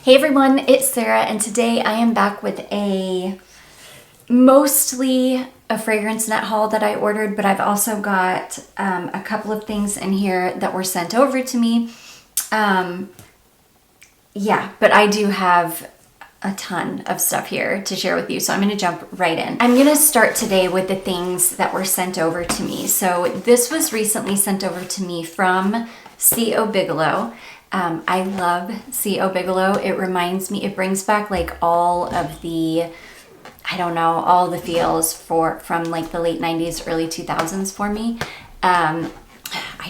Hey everyone, it's Sarah, and today I am back with mostly a Fragrancenet haul that I ordered, but I've also got a couple of things in here that were sent over to me. Yeah, but I do have a ton of stuff here to share with you, so I'm going to jump right in. I'm going to start today with the things that were sent over to me. So this was recently sent over to me from C.O. Bigelow. I love C.O. Bigelow. It reminds me, it brings back like all of the, I don't know, all the feels from like the late 90s, early 2000s for me. I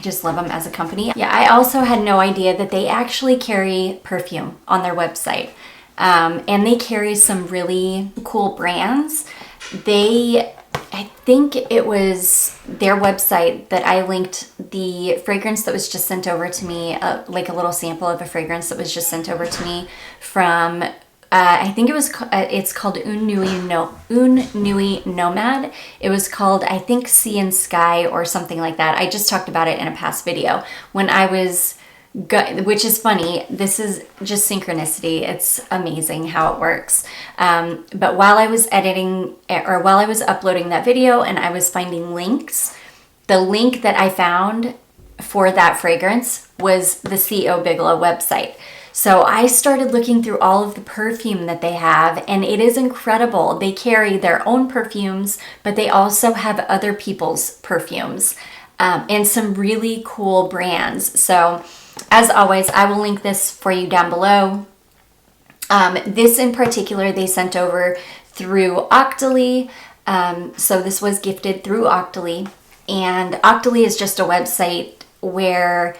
just love them as a company. Yeah, I also had no idea that they actually carry perfume on their website. And they carry some really cool brands. I think it was their website that I linked the fragrance that was just sent over to me, like a little sample of a fragrance that was just sent over to me from, I think it's called Un Nuit Nomad. It was called, I think, Sea and Sky or something like that. I just talked about it in a past video when I was, which is funny. This is just synchronicity. It's amazing how it works. But while I was while I was uploading that video and I was finding links, the link that I found for that fragrance was the C.O. Bigelow website. So I started looking through all of the perfume that they have, and it is incredible. They carry their own perfumes, but they also have other people's perfumes, and some really cool brands. So as always, I will link this for you down below. This in particular, they sent over through Octoly. So this was gifted through Octoly. And Octoly is just a website where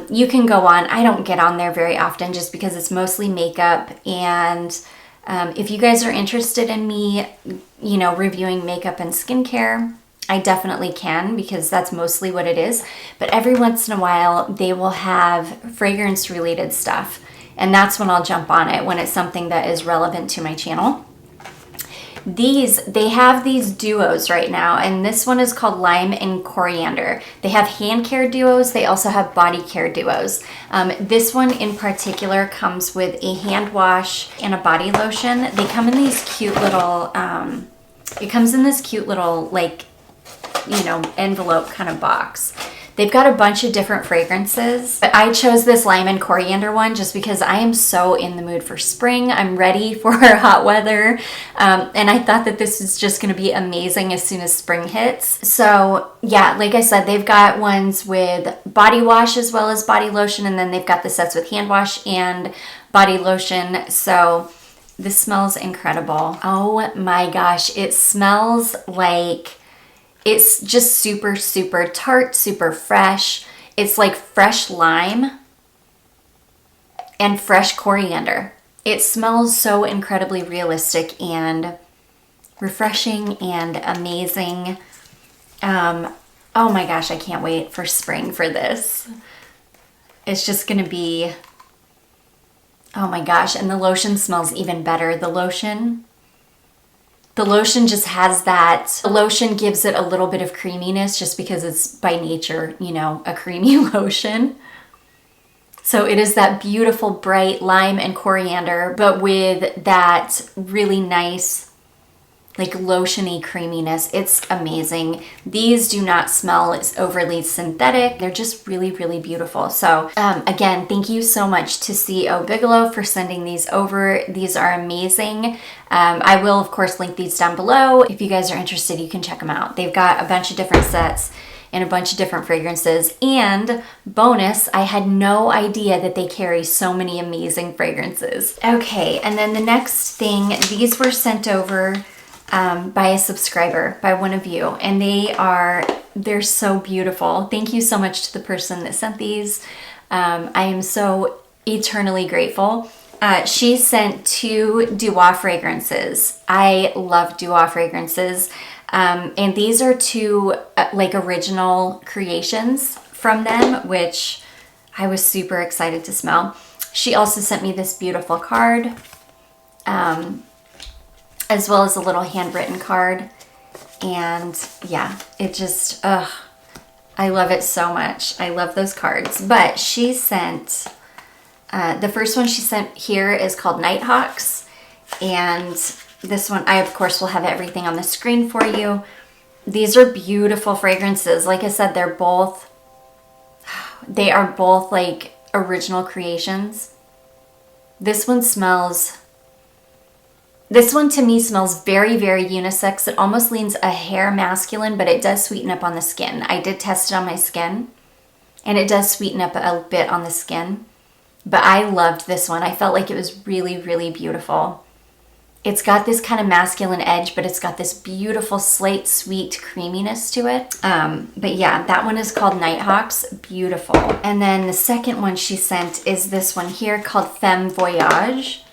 you can go on. I don't get on there very often just because it's mostly makeup. And if you guys are interested in me, reviewing makeup and skincare, I definitely can, because that's mostly what it is. But every once in a while, they will have fragrance related stuff. And that's when I'll jump on it, when it's something that is relevant to my channel. They have these duos right now, and this one is called Lime and Coriander. They have hand care duos. They also have body care duos. This one in particular comes with a hand wash and a body lotion. They come in these cute little, like, envelope kind of box. They've got a bunch of different fragrances, but I chose this Lime and Coriander one just because I am so in the mood for spring. I'm ready for hot weather, and I thought that this is just going to be amazing as soon as spring hits. So yeah, like I said, they've got ones with body wash as well as body lotion, and then they've got the sets with hand wash and body lotion. So this smells incredible. Oh my gosh, it smells like, it's just super, super tart, super fresh. It's like fresh lime and fresh coriander. It smells so incredibly realistic and refreshing and amazing. Oh my gosh, I can't wait for spring for this. It's just gonna be, oh my gosh, and the lotion smells even better. The lotion just has that, the lotion gives it a little bit of creaminess just because it's by nature, a creamy lotion. So it is that beautiful bright lime and coriander, but with that really nice, like lotiony creaminess. It's amazing. These do not smell overly synthetic. They're just really, really beautiful. So again, thank you so much to C.O. Bigelow for sending these over. These are amazing. I will, of course, link these down below. If you guys are interested, you can check them out. They've got a bunch of different sets and a bunch of different fragrances. And bonus, I had no idea that they carry so many amazing fragrances. Okay, and then the next thing, these were sent over by a subscriber, by one of you, and they're so beautiful. Thank you so much to the person that sent these. I am so eternally grateful. She sent 2 Duo fragrances. I love Duo fragrances. And these are 2 like original creations from them, which I was super excited to smell. She also sent me this beautiful card, as well as a little handwritten card. And yeah, it just, I love it so much. I love those cards. But she sent The first one she sent here is called Nighthawks. And this one, I of course will have everything on the screen for you. These are beautiful fragrances. Like I said, they are both like original creations. This one to me smells very, very unisex. It almost leans a hair masculine, but it does sweeten up on the skin. I did test it on my skin, and it does sweeten up a bit on the skin. But I loved this one. I felt like it was really, really beautiful. It's got this kind of masculine edge, but it's got this beautiful slate sweet creaminess to it. But yeah, that one is called Nighthawks. Beautiful. And then the second one she sent is this one here called Femme Voyage.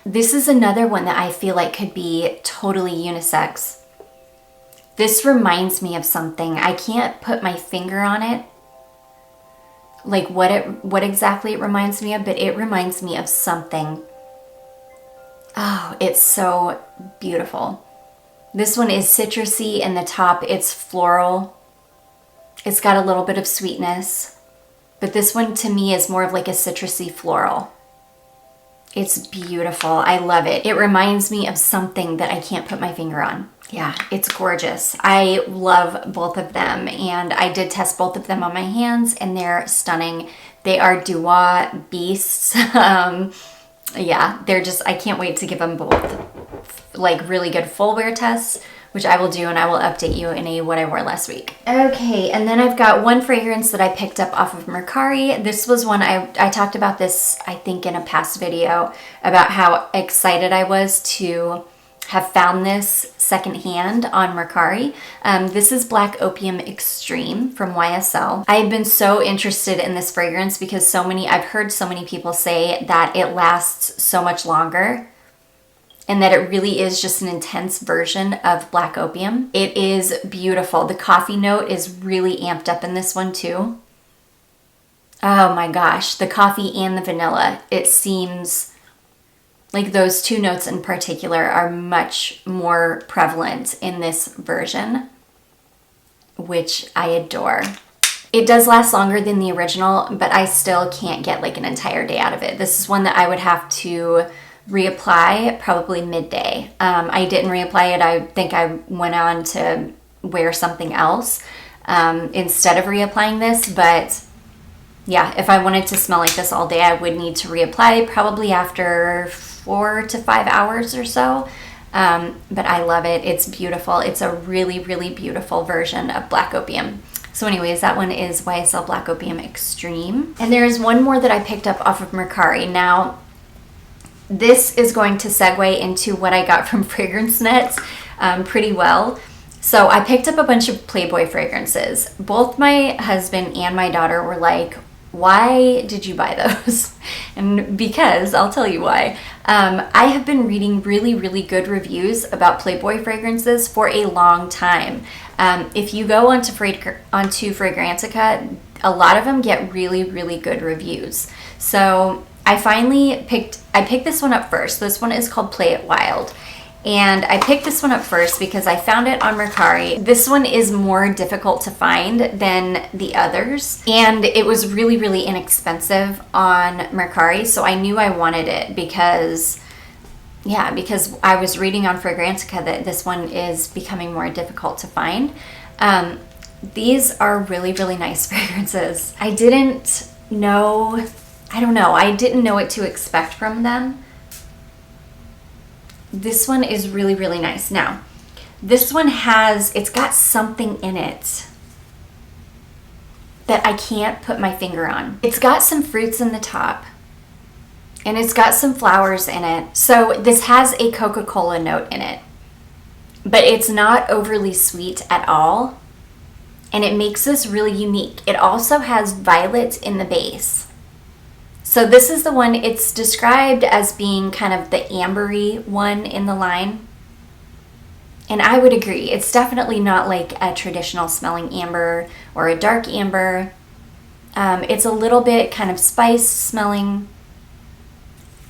This is another one that I feel like could be totally unisex. This reminds me of something. I can't put my finger on it, like what exactly it reminds me of, but it reminds me of something. Oh, it's so beautiful. This one is citrusy in the top. It's floral. It's got a little bit of sweetness, but this one to me is more of like a citrusy floral. It's beautiful. I love it. It reminds me of something that I can't put my finger on. Yeah, it's gorgeous. I love both of them, and I did test both of them on my hands, and they're stunning. They are Duois beasts. Yeah, they're just, I can't wait to give them both like really good full wear tests, which I will do, and I will update you in a what I wore last week. Okay, and then I've got one fragrance that I picked up off of Mercari. This was one, I talked about this, I think, in a past video about how excited I was to have found this secondhand on Mercari. This is Black Opium Extreme from YSL. I've been so interested in this fragrance because I've heard so many people say that it lasts so much longer and that it really is just an intense version of Black Opium. It is beautiful. The coffee note is really amped up in this one too. Oh my gosh, the coffee and the vanilla. It seems like those two notes in particular are much more prevalent in this version, which I adore. It does last longer than the original, but I still can't get like an entire day out of it. This is one that I would have to reapply probably midday. I didn't reapply it. I think I went on to wear something else instead of reapplying this, but yeah, if I wanted to smell like this all day, I would need to reapply probably after 4 to 5 hours or so. But I love it. It's beautiful. It's a really, really beautiful version of Black Opium. So anyways, that one is YSL Black Opium Extreme. And there's one more that I picked up off of Mercari. Now, this is going to segue into what I got from Fragrancenet pretty well. So I picked up a bunch of Playboy fragrances. Both my husband and my daughter were like, why did you buy those? And because, I'll tell you why. I have been reading really, really good reviews about Playboy fragrances for a long time. If you go onto Fragrantica, a lot of them get really, really good reviews. So I picked this one up first. This one is called Play It Wild. And I picked this one up first because I found it on Mercari. This one is more difficult to find than the others. And it was really, really inexpensive on Mercari. So I knew I wanted it because I was reading on Fragrantica that this one is becoming more difficult to find. These are really, really nice fragrances. I didn't know what to expect from them. This one is really, really nice. Now, this one it's got something in it that I can't put my finger on. It's got some fruits in the top, and it's got some flowers in it. So this has a Coca-Cola note in it, but it's not overly sweet at all, and it makes this really unique. It also has violet in the base. So this is the one, it's described as being kind of the ambery one in the line. And I would agree. It's definitely not like a traditional smelling amber or a dark amber. It's a little bit kind of spice smelling.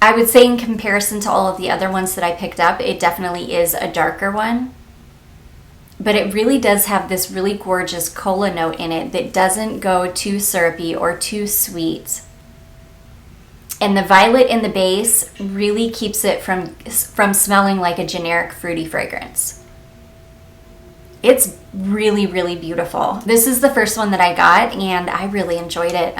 I would say in comparison to all of the other ones that I picked up, it definitely is a darker one. But it really does have this really gorgeous cola note in it that doesn't go too syrupy or too sweet. And the violet in the base really keeps it from smelling like a generic fruity fragrance. It's really, really beautiful. This is the first one that I got, and I really enjoyed it.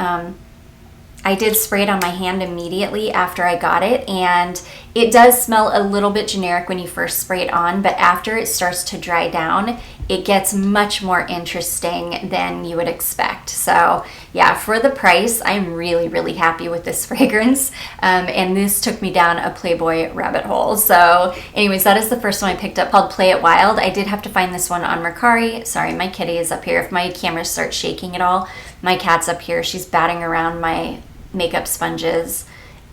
I did spray it on my hand immediately after I got it, and it does smell a little bit generic when you first spray it on, but after it starts to dry down, it gets much more interesting than you would expect. So yeah, for the price, I'm really, really happy with this fragrance. And this took me down a Playboy rabbit hole. So anyways, that is the first one I picked up, called Play It Wild. I did have to find this one on Mercari. Sorry, my kitty is up here. If my camera starts shaking at all, my cat's up here. She's batting around my makeup sponges.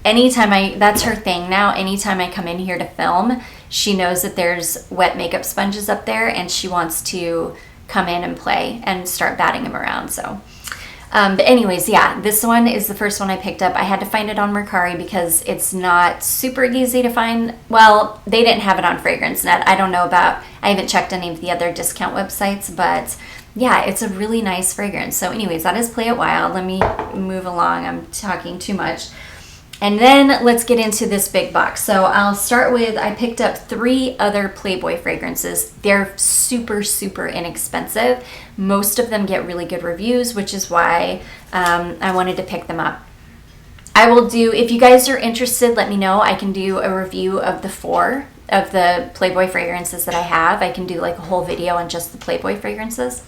That's her thing now. Anytime I come in here to film, she knows that there's wet makeup sponges up there, and she wants to come in and play and start batting them around. So but anyways, yeah, this one is the first one I picked up. I had to find it on Mercari because it's not super easy to find. Well, they didn't have it on Fragrancenet. I haven't checked any of the other discount websites, but yeah, it's a really nice fragrance. So anyways, that is Play It Wild. Let me move along. I'm talking too much. And then let's get into this big box. So I'll start with, I picked up 3 other Playboy fragrances. They're super, super inexpensive. Most of them get really good reviews, which is why I wanted to pick them up. I will do, if you guys are interested, let me know. I can do a review of the 4 of the Playboy fragrances that I have. I can do like a whole video on just the Playboy fragrances.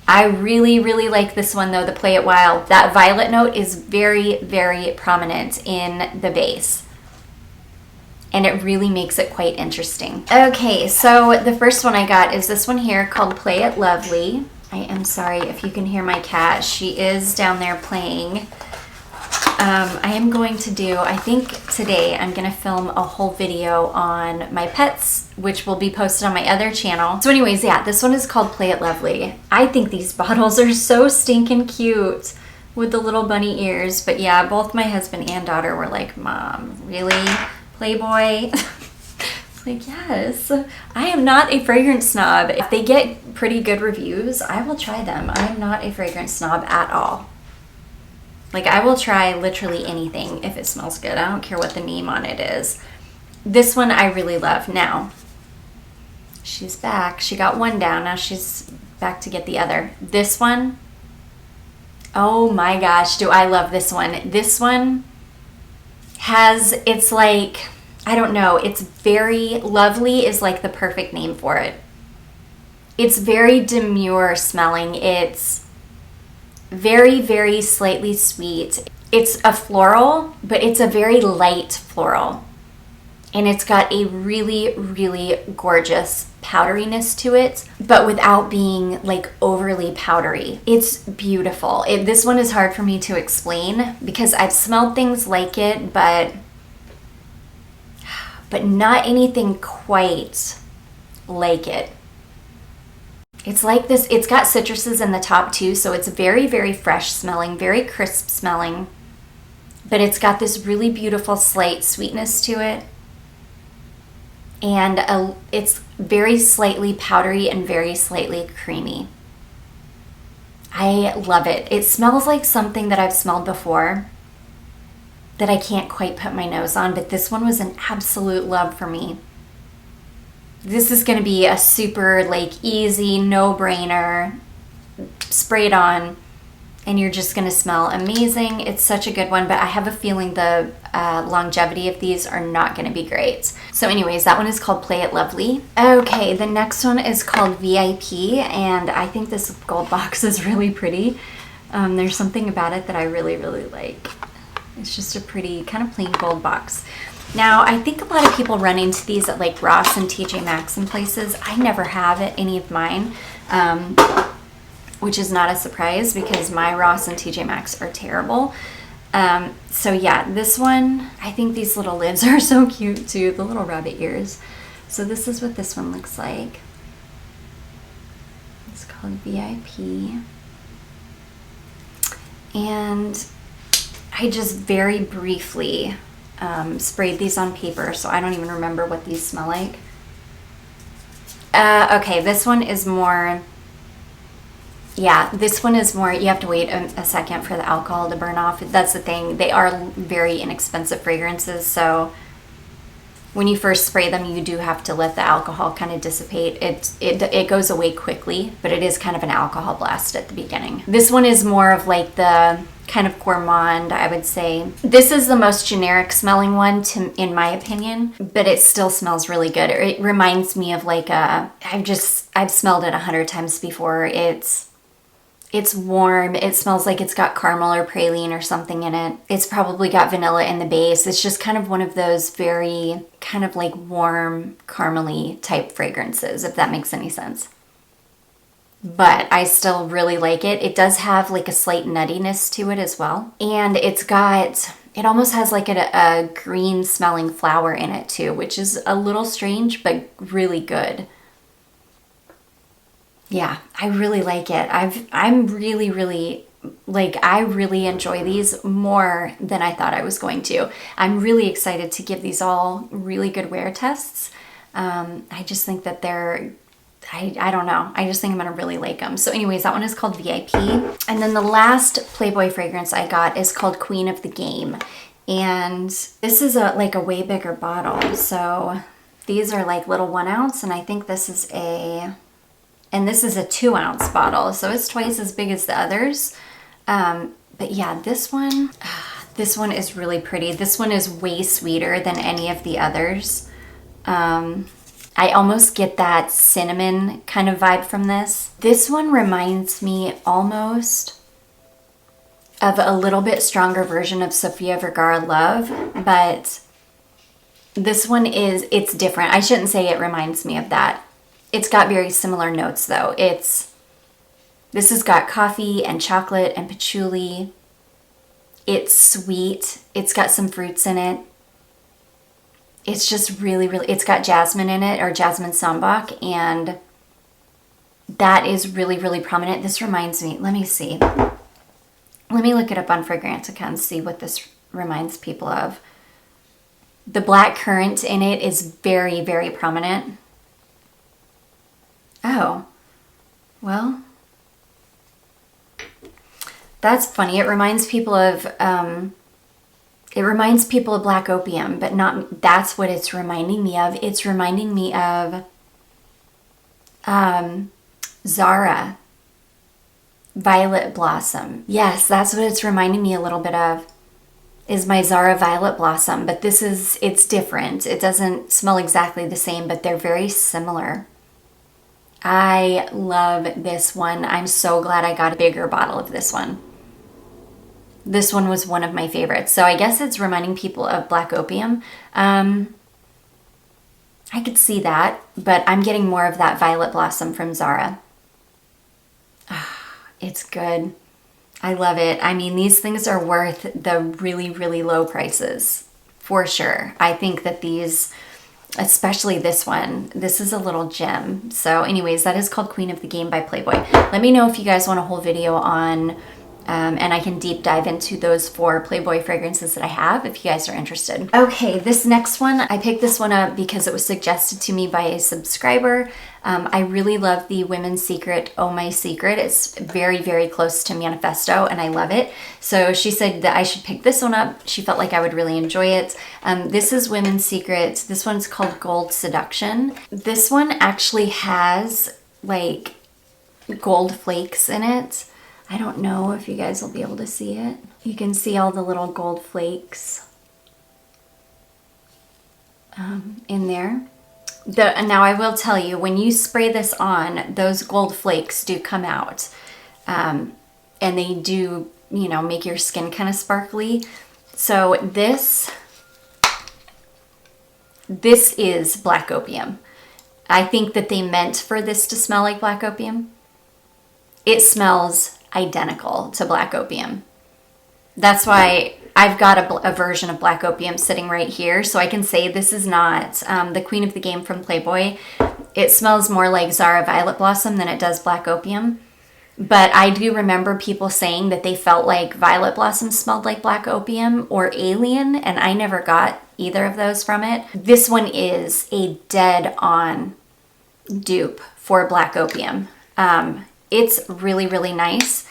I really, really like this one though, the Play It Wild. That violet note is very, very prominent in the base, and it really makes it quite interesting. Okay, so the first one I got is this one here called Play It Lovely. I am sorry if you can hear my cat. She is down there playing. I am going to do, I think today I'm going to film a whole video on my pets, which will be posted on my other channel. So anyways, yeah, this one is called Play It Lovely. I think these bottles are so stinking cute with the little bunny ears. But yeah, both my husband and daughter were like, Mom, really? Playboy? Like, yes. I am not a fragrance snob. If they get pretty good reviews, I will try them. I am not a fragrance snob at all. Like, I will try literally anything if it smells good. I don't care what the name on it is. This one I really love. Now, she's back. She got one down. Now she's back to get the other. This one, oh my gosh, do I love this one. This one has, it's like, I don't know, it's very, lovely is like the perfect name for it. It's very demure smelling. It's very, very slightly sweet. It's a floral, but it's a very light floral. And it's got a really, really gorgeous powderiness to it, but without being like overly powdery. It's beautiful. This one is hard for me to explain because I've smelled things like it, but not anything quite like it. It's like this, it's got citruses in the top too, so it's very, very fresh smelling, very crisp smelling, but it's got this really beautiful slight sweetness to it. And it's very slightly powdery and very slightly creamy. I love it. It smells like something that I've smelled before that I can't quite put my nose on, but this one was an absolute love for me. This is going to be a super like easy, no-brainer, sprayed on, and you're just going to smell amazing. It's such a good one, but I have a feeling the longevity of these are not going to be great. So anyways, that one is called Play It Lovely. Okay, the next one is called VIP, and I think this gold box is really pretty. There's something about it that I really, really like. It's just a pretty kind of plain gold box. Now, I think a lot of people run into these at like Ross and TJ Maxx and places. I never have at any of mine, which is not a surprise because my Ross and TJ Maxx are terrible. So yeah, this one, I think these little lids are so cute too, the little rabbit ears. So this is what this one looks like. It's called VIP. And I just very briefly sprayed these on paper, so I don't even remember what these smell like. Okay, this one is more, Yeah, this one is more, you have to wait a second for the alcohol to burn off. That's the thing. They are very inexpensive fragrances, so when you first spray them, you do have to let the alcohol kind of dissipate. It goes away quickly, but it is kind of an alcohol blast at the beginning. This one is more of like the kind of gourmand, I would say. This is the most generic smelling one in my opinion, but it still smells really good. It reminds me of like I've smelled it 100 times before. It's warm. It smells like it's got caramel or praline or something in it. It's probably got vanilla in the base. It's just kind of one of those very kind of like warm, caramely type fragrances, if that makes any sense. But I still really like it. It does have like a slight nuttiness to it as well. And it almost has like a green smelling flower in it too, which is a little strange, but really good. Yeah, I really like it. I really enjoy these more than I thought I was going to. I'm really excited to give these all really good wear tests. I just think that I don't know. I just think I'm going to really like them. So anyways, that one is called VIP. And then the last Playboy fragrance I got is called Queen of the Game. And this is like a way bigger bottle. So these are like little 1 ounce, and I think this is a 2 ounce bottle, so it's twice as big as the others. But yeah, this one is really pretty. This one is way sweeter than any of the others. I almost get that cinnamon kind of vibe from this. This one reminds me almost of a little bit stronger version of Sofia Vergara Love, but this one it's different. I shouldn't say it reminds me of that. It's got very similar notes though. This has got coffee and chocolate and patchouli. It's sweet. It's got some fruits in it. It's just really, really, it's got jasmine in it, or jasmine sambac, and that is really, really prominent. This reminds me, let me see. Let me look it up on Fragrancenet and see what this reminds people of. The black currant in it is very, very prominent. Oh, well, that's funny. It reminds people of Black Opium, but not, that's what it's reminding me of. It's reminding me of Zara, Violet Blossom. Yes, that's what it's reminding me a little bit of, is my Zara Violet Blossom, but it's different. It doesn't smell exactly the same, but they're very similar. I love this one. I'm so glad I got a bigger bottle of this one. This one was one of my favorites. So I guess it's reminding people of Black Opium. I could see that, but I'm getting more of that Violet Blossom from Zara. It's good. I love it. I mean, these things are worth the really, really low prices, for sure. I think that these, especially this one, this is a little gem. So anyways, that is called Queen of the Game by Playboy. Let me know if you guys want a whole video on, and I can deep dive into those 4 Playboy fragrances that I have if you guys are interested. Okay, this next one, I picked this one up because it was suggested to me by a subscriber. I really love the Women's Secret Oh My Secret. It's very, very close to Manifesto and I love it. So she said that I should pick this one up. She felt like I would really enjoy it. This is Women's Secret. This one's called Gold Seduction. This one actually has like gold flakes in it. I don't know if you guys will be able to see it. You can see all the little gold flakes in there. Now I will tell you, when you spray this on, those gold flakes do come out. And they do, you know, make your skin kind of sparkly. So this is Black Opium. I think that they meant for this to smell like Black Opium. It smells identical to Black Opium. That's why I've got a version of Black Opium sitting right here, so I can say this is not the Queen of the Game from Playboy. It smells more like Zara Violet Blossom than it does Black Opium. But I do remember people saying that they felt like Violet Blossom smelled like Black Opium or Alien, and I never got either of those from it. This one is a dead-on dupe for Black Opium. It's really, really nice.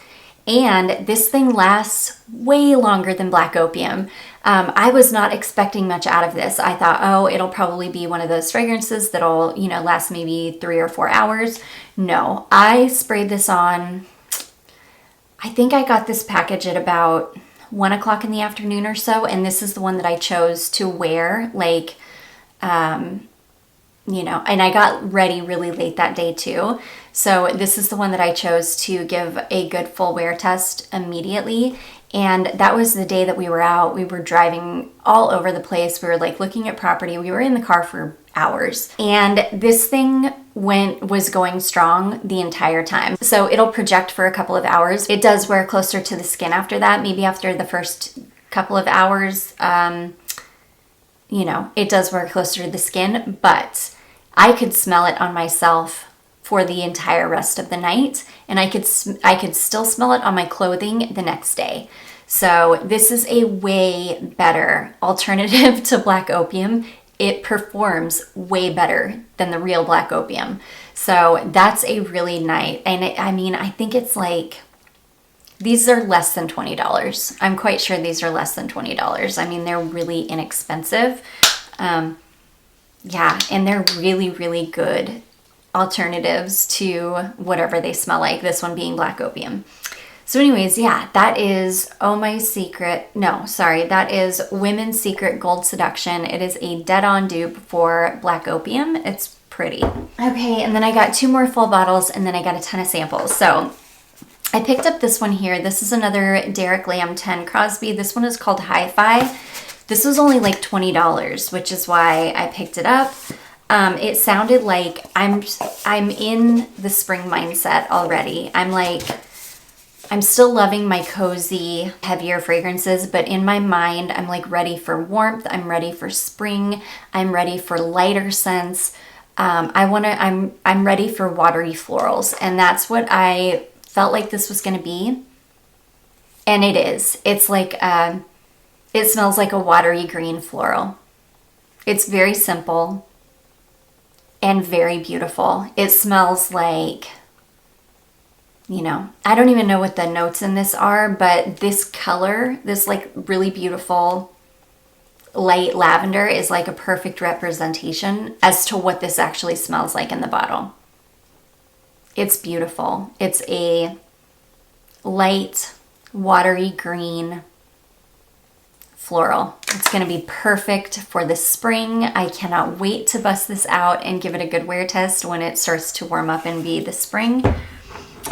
And this thing lasts way longer than Black Opium. I was not expecting much out of this. I thought, oh, it'll probably be one of those fragrances that'll, you know, last maybe 3 or 4 hours. No, I sprayed this on, I think I got this package at about 1 o'clock in the afternoon or so. And this is the one that I chose to wear, like, you know, and I got ready really late that day too. So this is the one that I chose to give a good full wear test immediately. And that was the day that we were out. We were driving all over the place. We were like looking at property. We were in the car for hours. And this thing was going strong the entire time. So it'll project for a couple of hours. It does wear closer to the skin after that. Maybe after the first couple of hours, you know, it does wear closer to the skin, but I could smell it on myself for the entire rest of the night, and I could still smell it on my clothing the next day. So this is a way better alternative to Black Opium. It performs way better than the real Black Opium. So that's a really nice, and I mean, I think it's like, these are less than $20. I'm quite sure these are less than $20. I mean, they're really inexpensive. Yeah, and they're really, really good alternatives to whatever they smell like, this one being Black Opium. So anyways, yeah, that is that is Women's Secret Gold Seduction. It is a dead-on dupe for Black Opium. It's pretty. Okay, and then I got 2 more full bottles, and then I got a ton of samples. So I picked up this one here. This is another Derek Lam 10 Crosby. This one is called Hi-Fi. This was only like $20, which is why I picked it up. It sounded like I'm in the spring mindset already. I'm still loving my cozy, heavier fragrances, but in my mind, I'm like ready for warmth. I'm ready for spring. I'm ready for lighter scents. I'm ready for watery florals, and that's what I felt like this was going to be. And it is. It's like, it smells like a watery green floral. It's very simple and very beautiful. It smells like, you know, I don't even know what the notes in this are, but this color, this like really beautiful light lavender is like a perfect representation as to what this actually smells like in the bottle. It's beautiful. It's a light, watery green floral. It's going to be perfect for the spring. I cannot wait to bust this out and give it a good wear test when it starts to warm up and be the spring.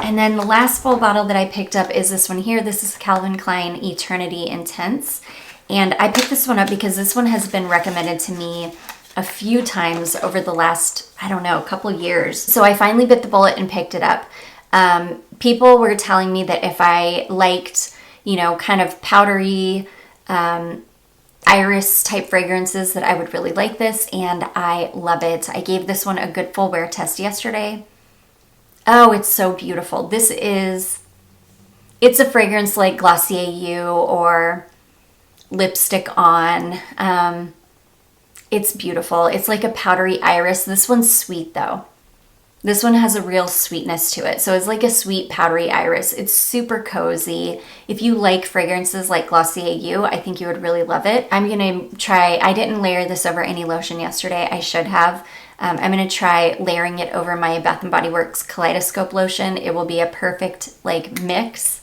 And then the last full bottle that I picked up is this one here. This is Calvin Klein Eternity Intense. And I picked this one up because this one has been recommended to me a few times over the last, I don't know, couple years. So I finally bit the bullet and picked it up. People were telling me that if I liked, you know, kind of powdery, iris type fragrances, that I would really like this, and I love it. I gave this one a good full wear test yesterday. Oh, it's so beautiful. It's a fragrance like Glossier You or Lipstick On. It's beautiful. It's like a powdery iris. This one's sweet though. This one has a real sweetness to it. So it's like a sweet powdery iris. It's super cozy. If you like fragrances like Glossier You, I think you would really love it. I'm gonna try, I didn't layer this over any lotion yesterday. I should have. I'm gonna try layering it over my Bath & Body Works Kaleidoscope lotion. It will be a perfect like mix.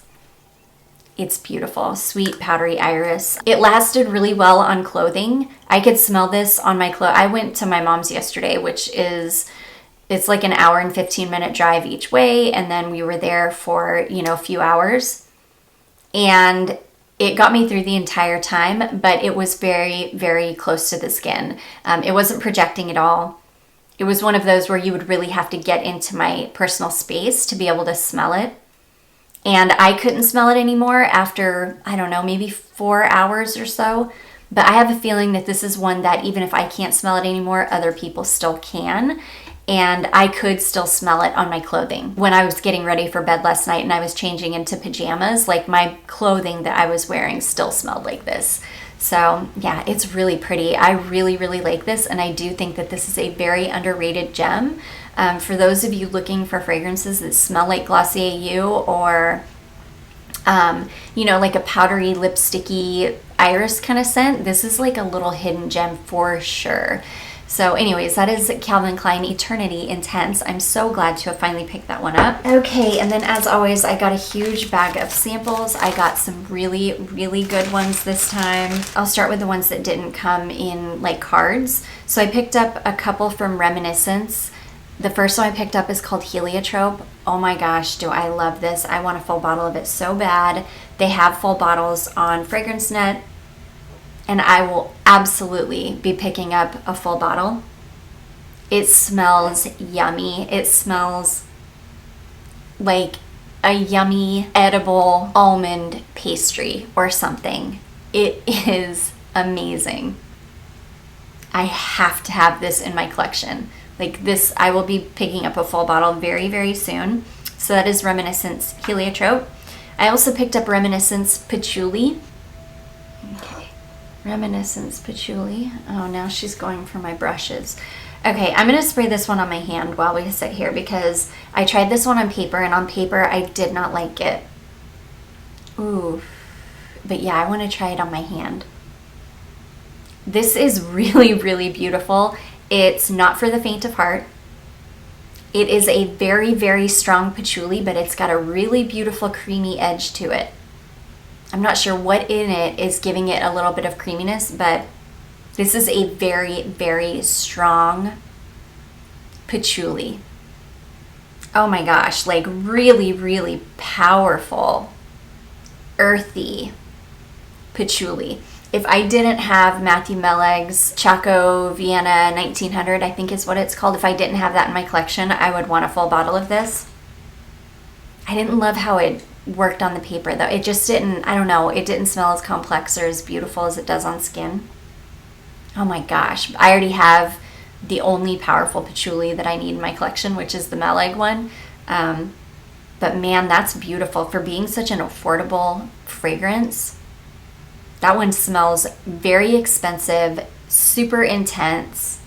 It's beautiful. Sweet powdery iris. It lasted really well on clothing. I could smell this on my clothes. I went to my mom's yesterday, which is, it's like an hour and 15-minute drive each way. And then we were there for, you know, a few hours. And it got me through the entire time, but it was very, very close to the skin. It wasn't projecting at all. It was one of those where you would really have to get into my personal space to be able to smell it. And I couldn't smell it anymore after, I don't know, maybe 4 hours or so. But I have a feeling that this is one that even if I can't smell it anymore, other people still can. and I could still smell it on my clothing. When I was getting ready for bed last night and I was changing into pajamas, like my clothing that I was wearing still smelled like this. So yeah, it's really pretty. I really, really like this, and I do think that this is a very underrated gem. For those of you looking for fragrances that smell like Glossier You, or you know, like a powdery, lipsticky iris kind of scent, this is like a little hidden gem for sure. So anyways, that is Calvin Klein Eternity Intense. I'm so glad to have finally picked that one up. Okay, and then as always, I got a huge bag of samples. I got some really, really good ones this time. I'll start with the ones that didn't come in like cards. So I picked up a couple from Reminiscence. The first one I picked up is called Heliotrope. Oh my gosh, do I love this. I want a full bottle of it so bad. They have full bottles on Fragrancenet, and I will absolutely be picking up a full bottle. It smells yummy. It smells like a yummy edible almond pastry or something. It is amazing. I have to have this in my collection. Like this, I will be picking up a full bottle very, very soon. So that is Reminiscence Heliotrope. I also picked up Reminiscence Patchouli. Okay, Reminiscence Patchouli. Oh, now she's going for my brushes. Okay, I'm gonna spray this one on my hand while we sit here because I tried this one on paper, and on paper I did not like it. Ooh, but yeah, I wanna try it on my hand. This is really, really beautiful. It's not for the faint of heart. It is a very, very strong patchouli, but it's got a really beautiful creamy edge to it. I'm not sure what in it is giving it a little bit of creaminess, but this is a very, very strong patchouli. Oh my gosh, like really, really powerful, earthy patchouli. If I didn't have Matthew Meleg's Cacao Vienna 1900, I think is what it's called, if I didn't have that in my collection, I would want a full bottle of this. I didn't love how it worked on the paper though. It just didn't, I don't know, it didn't smell as complex or as beautiful as it does on skin. Oh my gosh, I already have the only powerful patchouli that I need in my collection, which is the Meleg one. But man, that's beautiful for being such an affordable fragrance. That one smells very expensive, super intense,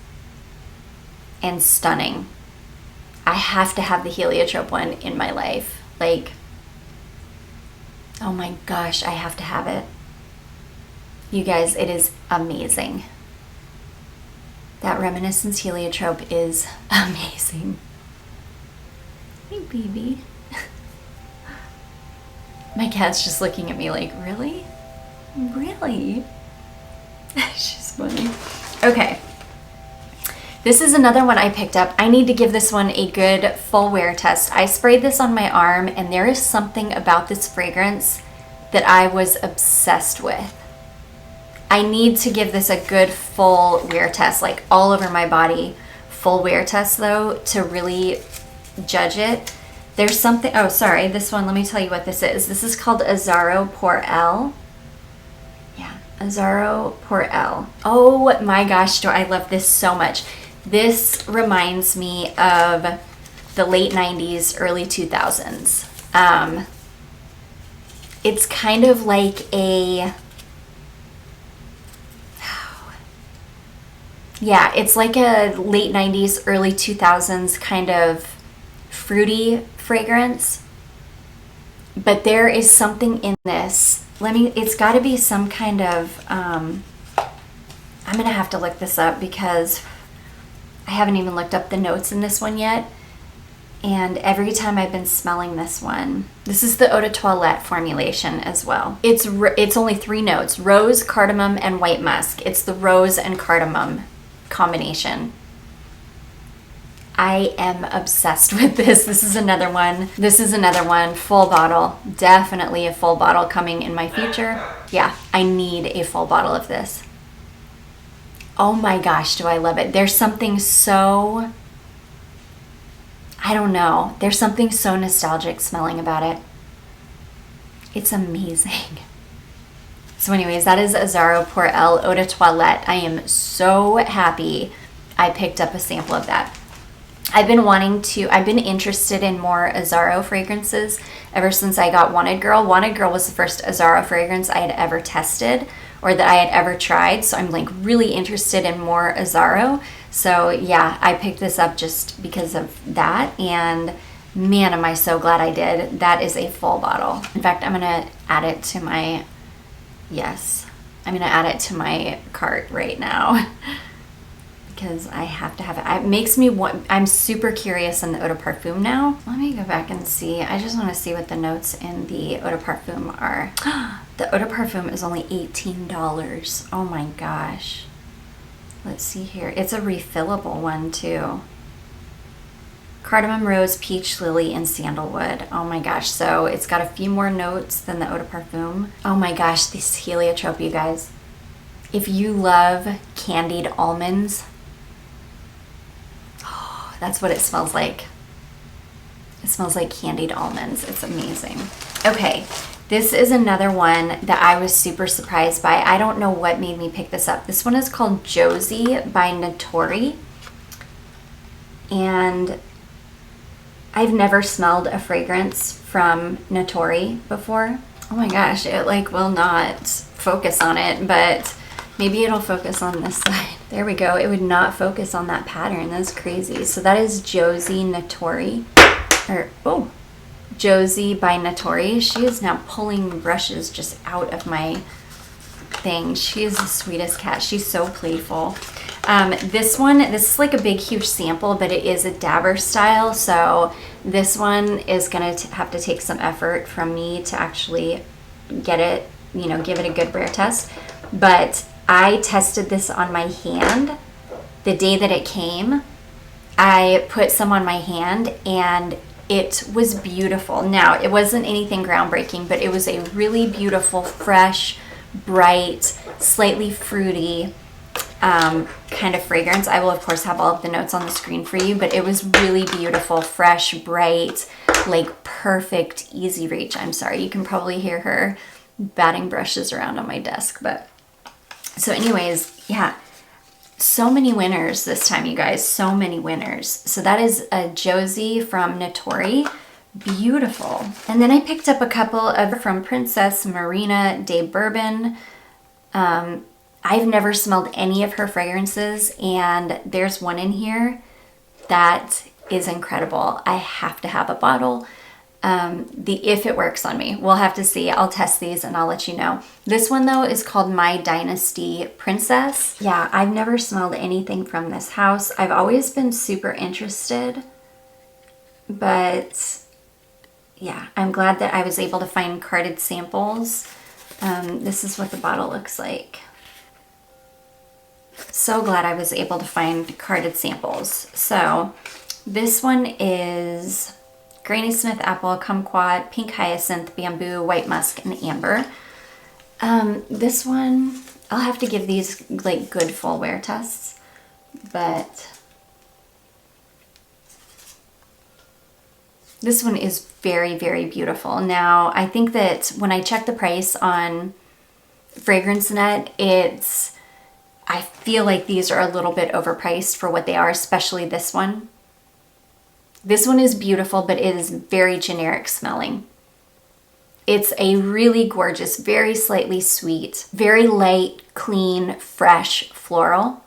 and stunning. I have to have the Heliotrope one in my life. Like, oh my gosh, I have to have it. You guys, it is amazing. That Reminiscence Heliotrope is amazing. Hey, baby. My cat's just looking at me like, really? Really? She's funny. Okay. This is another one I picked up. I need to give this one a good full wear test. I sprayed this on my arm, and there is something about this fragrance that I was obsessed with. I need to give this a good full wear test, like all over my body. Full wear test though, to really judge it. There's something, oh sorry, this one, let me tell you what this is. This is called Azzaro Pour Elle. Azzaro Pour Elle. Oh my gosh, do I love this so much. This reminds me of the late 90s, early 2000s. It's kind of like a, yeah, it's like a late 90s, early 2000s kind of fruity fragrance. But there is something in this. It's got to be some kind of, I'm going to have to look this up because I haven't even looked up the notes in this one yet. And every time I've been smelling this one, this is the Eau de Toilette formulation as well. It's only 3 notes, rose, cardamom, and white musk. It's the rose and cardamom combination. I am obsessed with this. This is another one. This is another one. Full bottle. Definitely a full bottle coming in my future. Yeah, I need a full bottle of this. Oh my gosh, do I love it. There's something so, I don't know. There's something so nostalgic smelling about it. It's amazing. So anyways, that is Azzaro Pour Elle Eau de Toilette. I am so happy I picked up a sample of that. I've been interested in more Azzaro fragrances ever since I got Wanted Girl. Wanted Girl was the first Azzaro fragrance I had ever tested or that I had ever tried. So I'm like really interested in more Azzaro. So yeah, I picked this up just because of that. And man, am I so glad I did. That is a full bottle. In fact, I'm going to add it to my, I'm going to add it to my cart right now. Because I have to have it. It makes me want, I'm super curious in the Eau de Parfum now. Let me go back and see. I just want to see what the notes in the Eau de Parfum are. The Eau de Parfum is only $18. Oh my gosh. Let's see here. It's a refillable one too. Cardamom, rose, peach, lily, and sandalwood. Oh my gosh. So it's got a few more notes than the Eau de Parfum. Oh my gosh, this heliotrope, you guys. If you love candied almonds, that's what it smells like. It smells like candied almonds. It's amazing. Okay, this is another one that I was super surprised by. I don't know what made me pick this up. This one is called Josie by Notori. And I've never smelled a fragrance from Notori before. Oh my gosh, it like will not focus on it, but maybe it'll focus on this side. There we go. It would not focus on that pattern. That's crazy. So that is Josie Notori. Josie by Notori. She is now pulling brushes just out of my thing. She is the sweetest cat. She's so playful. This is like a big, huge sample, but it is a dabber style. So this one is going to have to take some effort from me to actually get it, give it a good wear test. But I tested this on my hand the day that it came. I put some on my hand and it was beautiful. Now, it wasn't anything groundbreaking, but it was a really beautiful, fresh, bright, slightly fruity kind of fragrance. I will, of course, have all of the notes on the screen for you, but it was really beautiful, fresh, bright, like perfect, easy reach. I'm sorry, you can probably hear her batting brushes around on my desk, but so anyways, yeah, so many winners this time, you guys, so many winners. So that is a Josie from Notori. Beautiful. And then I picked up a couple from Princess Marina de Bourbon. I've never smelled any of her fragrances, and there's one in here that is incredible. I have to have a bottle. If it works on me. We'll have to see. I'll test these and I'll let you know. This one though is called My Dynasty Princess. Yeah, I've never smelled anything from this house. I've always been super interested, but yeah, I'm glad that I was able to find carded samples. This is what the bottle looks like. So glad I was able to find carded samples. So this one is Granny Smith apple, kumquat, pink hyacinth, bamboo, white musk, and amber. This one, I'll have to give these like good full wear tests, but this one is very, very beautiful. Now, I think that when I checked the price on Fragrancenet, I feel like these are a little bit overpriced for what they are, especially this one. This one is beautiful, but it is very generic smelling. It's a really gorgeous, very slightly sweet, very light, clean, fresh floral.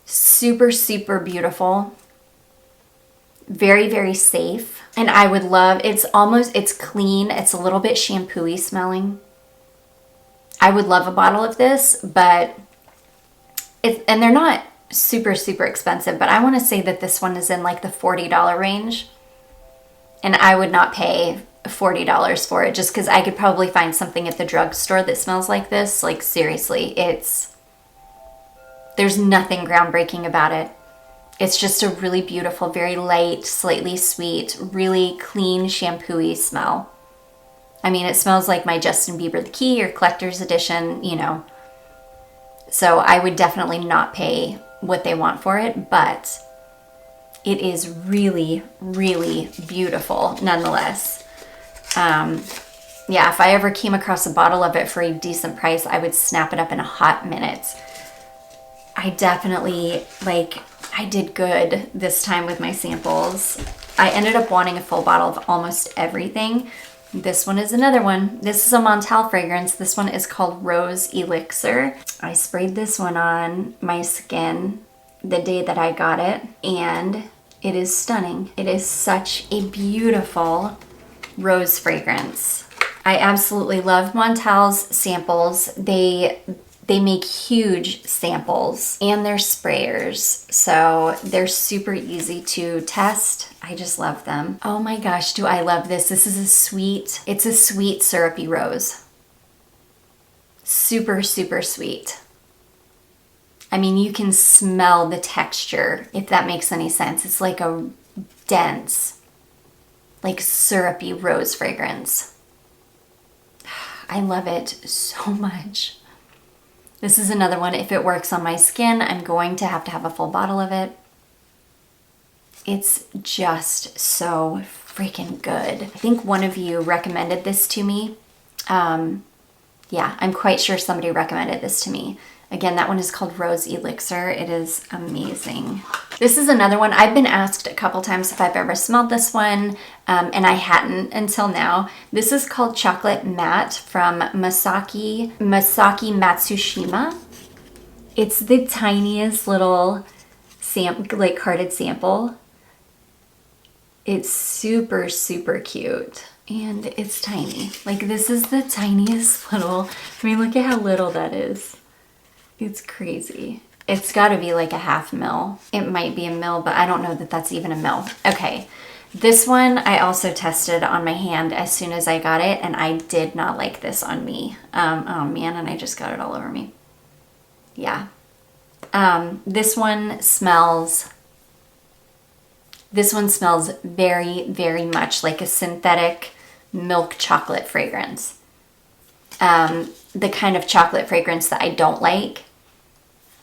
Super, super beautiful. Very, very safe. And I would love, it's clean. It's a little bit shampoo-y smelling. I would love a bottle of this, but and they're not super, super expensive, but I want to say that this one is in like the $40 range. And I would not pay $40 for it just because I could probably find something at the drugstore that smells like this. Like seriously, there's nothing groundbreaking about it. It's just a really beautiful, very light, slightly sweet, really clean, shampoo-y smell. I mean, it smells like my Justin Bieber The Key or Collector's Edition, So I would definitely not pay what they want for it, but it is really, really beautiful nonetheless. Yeah, if I ever came across a bottle of it for a decent price, I would snap it up in a hot minute. I definitely, like, I did good this time with my samples. I ended up wanting a full bottle of almost everything. This one is another one. This is a Montal fragrance. This one is called Rose Elixir. I sprayed this one on my skin the day that I got it, and it is stunning. It is such a beautiful rose fragrance. I absolutely love Montal's samples. They make huge samples and they're sprayers, so they're super easy to test. I just love them. Oh my gosh, do I love this. This is it's a sweet syrupy rose. Super, super sweet. I mean, you can smell the texture, if that makes any sense. It's like a dense, like syrupy rose fragrance. I love it so much. This is another one. If it works on my skin, I'm going to have a full bottle of it. It's just so freaking good. I think one of you recommended this to me. Yeah, I'm quite sure somebody recommended this to me. Again, that one is called Rose Elixir. It is amazing. This is another one. I've been asked a couple times if I've ever smelled this one, and I hadn't until now. This is called Chocolate Matte from Masaki Matsushima. It's the tiniest little like carded sample. It's super, super cute. And it's tiny. Like, this is the tiniest little, I mean, look at how little that is. It's crazy. It's got to be like a 1/2 ml. It might be a ml, but I don't know that that's even a ml. Okay, this one I also tested on my hand as soon as I got it, and I did not like this on me. Oh man, and I just got it all over me. Yeah. This one smells very, very much like a synthetic milk chocolate fragrance. The kind of chocolate fragrance that I don't like.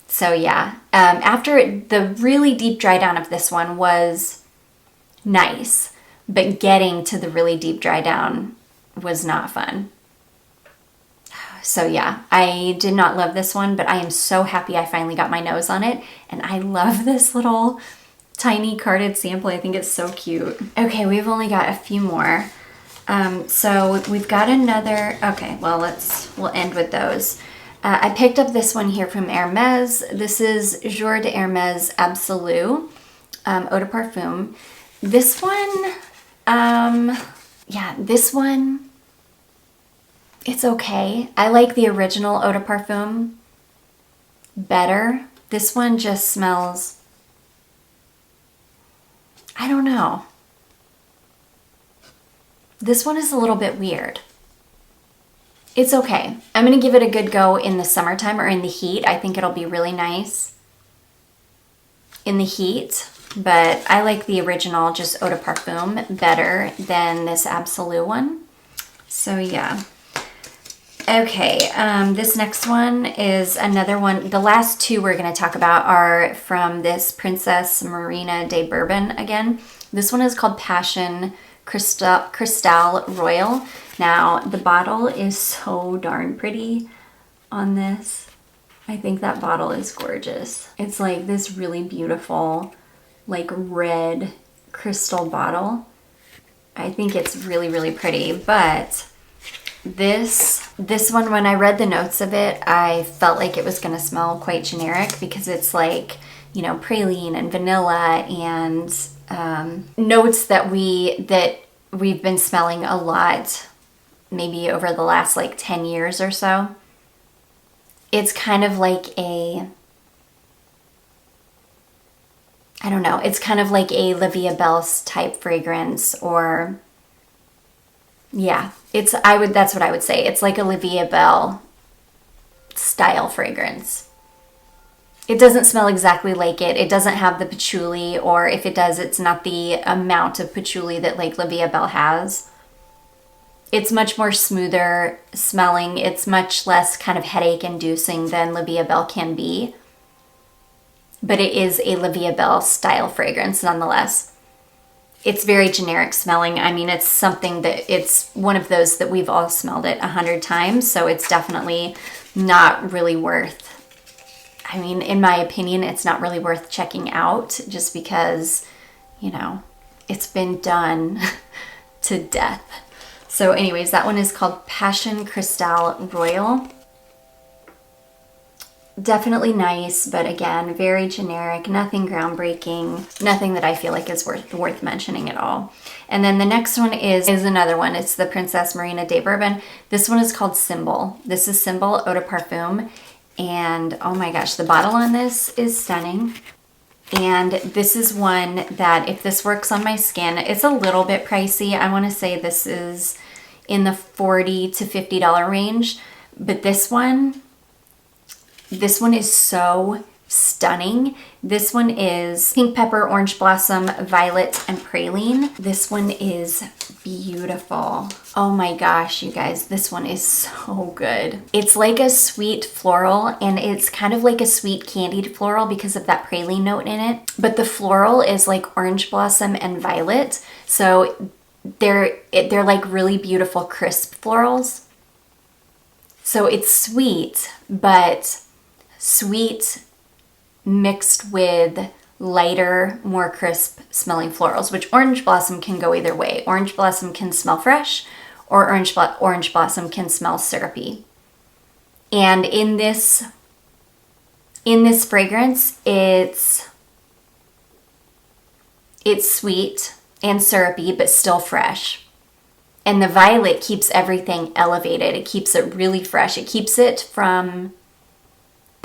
So yeah, after the really deep dry down of this one was nice, but getting to the really deep dry down was not fun. So yeah, I did not love this one, but I am so happy I finally got my nose on it, and I love this little tiny carded sample. I think it's so cute. Okay, we've only got a few more. So we've got another, okay, well, we'll end with those. I picked up this one here from Hermes. This is Jour de Hermes Absolu Eau de Parfum. This one, yeah, this one, it's okay. I like the original Eau de Parfum better. This one just smells, I don't know. This one is a little bit weird. It's okay. I'm going to give it a good go in the summertime or in the heat. I think it'll be really nice in the heat, but I like the original, just Eau de Parfum, better than this Absolu one. So yeah. Okay, this next one is another one. The last two we're going to talk about are from this Princess Marina de Bourbon again. This one is called Passion Cristal Royal. Now, the bottle is so darn pretty on this. I think that bottle is gorgeous. It's like this really beautiful, like red crystal bottle. I think it's really, really pretty, but this one, when I read the notes of it, I felt like it was going to smell quite generic because it's like, you know, praline and vanilla and notes that we've been smelling a lot, maybe over the last like 10 years or so. It's kind of like a, I don't know, it's kind of like a La Vie Belle type fragrance, or yeah, that's what I would say. It's like a La Vie Belle style fragrance. It doesn't smell exactly like it. It doesn't have the patchouli, or if it does, it's not the amount of patchouli that like La Vie Belle has. It's much more smoother smelling. It's much less kind of headache inducing than La Vie Belle can be. But it is a La Vie Belle style fragrance nonetheless. It's very generic smelling. I mean, it's something that, it's one of those that we've all smelled it 100 times. So it's definitely not really worth, I mean, in my opinion, it's not really worth checking out just because, you know, it's been done to death. So anyways, that one is called Passion Cristal Royal. Definitely nice, but again, very generic, nothing groundbreaking, nothing that I feel like is worth mentioning at all. And then the next one is another one. It's the Princess Marina de Bourbon. This one is called Symbol. This is Symbol Eau de Parfum. And oh my gosh, the bottle on this is stunning. And this is one that if this works on my skin, it's a little bit pricey. I want to say this is in the $40 to $50 range. But this one is so stunning. This one is Pink Pepper, Orange Blossom, Violet, and Praline. This one is beautiful. Oh my gosh, you guys, this one is so good. It's like a sweet floral, and it's kind of like a sweet candied floral because of that praline note in it. But the floral is like orange blossom and violet. So they're like really beautiful crisp florals. So it's sweet, but sweet mixed with lighter, more crisp smelling florals, which orange blossom can go either way. Orange blossom can smell fresh, or orange blossom can smell syrupy. And in this fragrance, it's sweet and syrupy, but still fresh. And the violet keeps everything elevated. It keeps it really fresh. The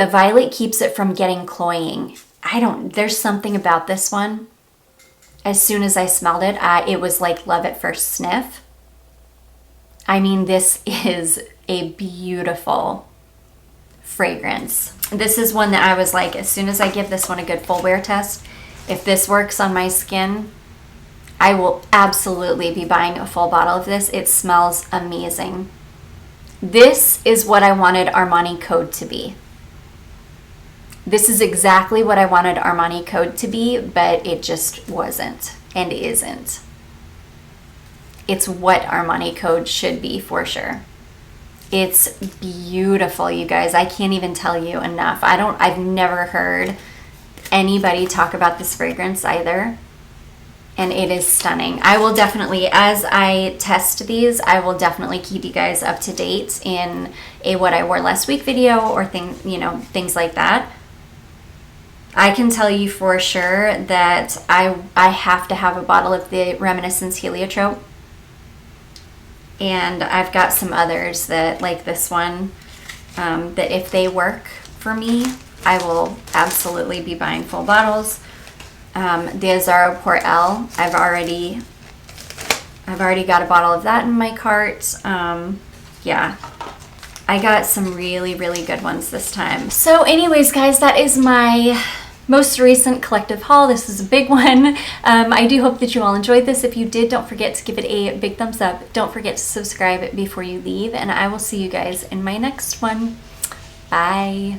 violet keeps it from getting cloying. There's something about this one. As soon as I smelled it, it was like love at first sniff. I mean, this is a beautiful fragrance. This is one that I was like, as soon as I give this one a good full wear test, if this works on my skin, I will absolutely be buying a full bottle of this. It smells amazing. This is what I wanted Armani Code to be. This is exactly what I wanted Armani Code to be, but it just wasn't and isn't. It's what Armani Code should be for sure. It's beautiful, you guys. I can't even tell you enough. I've never heard anybody talk about this fragrance either. And it is stunning. I will definitely, as I test these, I will definitely keep you guys up to date in a what I wore last week video or things like that. I can tell you for sure that I have to have a bottle of the Reminiscence Heliotrope. And I've got some others that, like this one, that if they work for me, I will absolutely be buying full bottles. The Azzaro Port L, I've already got a bottle of that in my cart. Yeah, I got some really, really good ones this time. So anyways, guys, that is my most recent collective haul. This is a big one. I do hope that you all enjoyed this. If you did, don't forget to give it a big thumbs up. Don't forget to subscribe before you leave, and I will see you guys in my next one. Bye.